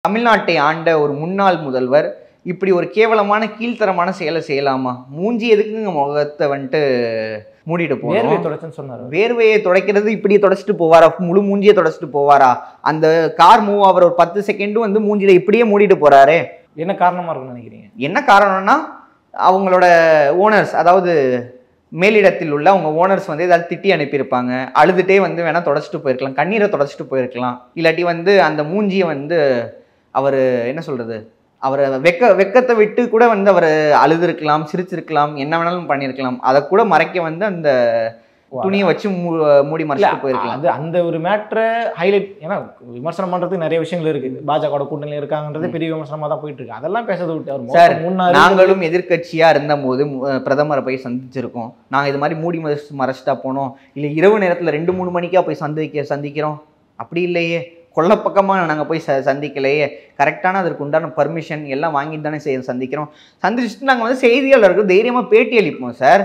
தமிழ்நாட்டை ஆண்ட ஒரு முன்னாள் முதல்வர் இப்படி ஒரு கேவலமான கீழ்த்தரமான செயலை செய்யலாமா? மூஞ்சி எதுக்குங்க முகத்தை வந்துட்டு மூடிட்டு வேர்வை போறோம்? தொடச்சுன்னு சொன்னாரு. வேர்வையை துடைக்கிறது இப்படி தொடச்சிட்டு போவாரா? முழு மூஞ்சியை தொடச்சிட்டு போவாரா? அந்த கார் மூவ் ஆகிற ஒரு 10 செகண்டும் வந்து மூஞ்சில இப்படியே மூடிட்டு போறாரு. என்ன காரணமா இருக்கும்னு நினைக்கிறீங்க? என்ன காரணம்னா அவங்களோட ஓனர்ஸ், அதாவது மேலிடத்தில் உள்ள அவங்க ஓனர்ஸ் வந்து ஏதாவது திட்டி அனுப்பியிருப்பாங்க. அழுதுட்டே வந்து வேணா தொடச்சிட்டு போயிருக்கலாம், கண்ணீரை தொடச்சிட்டு போயிருக்கலாம். இல்லாட்டி வந்து அந்த மூஞ்சியை வந்து அவர் என்ன சொல்றது, அவரை வெக்கத்தை விட்டு கூட வந்து அவர் அழுதுருக்கலாம், சிரிச்சிருக்கலாம், என்ன வேணாலும் பண்ணியிருக்கலாம். அதை கூட மறைக்க வந்து அந்த துணியை வச்சு மூடி மறைச்சிட்டு போயிருக்கலாம். அது அந்த ஒரு மேட்ரை ஹைலைட், ஏன்னா விமர்சனம் பண்றதுக்கு நிறைய விஷயங்கள் இருக்கு. பாஜக கூட்டணியில் இருக்காங்கன்றது பெரிய விமர்சனமா தான் போயிட்டு இருக்கு. அதெல்லாம் பேசறது விட்டு அவர் சார், நாங்களும் எதிர்கட்சியா இருந்த போது பிரதமரை போய் சந்திச்சிருக்கோம். நாங்கள் இது மாதிரி மூடி மறைச்சிட்டா போனோம், இல்லை இரவு நேரத்தில் 2-3 மணிக்கா போய் சந்திக்கிறோம்? அப்படி இல்லையே. கொல்லப்பக்கமாக நாங்கள் போய் சந்திக்கலையே. கரெக்டான அதற்கு உண்டான பர்மிஷன் எல்லாம் வாங்கிட்டு தானே சந்திக்கிறோம். சந்திச்சுட்டு நாங்கள் வந்து செய்தியாளருக்கு தைரியமாக பேட்டி அளிப்போம் சார்.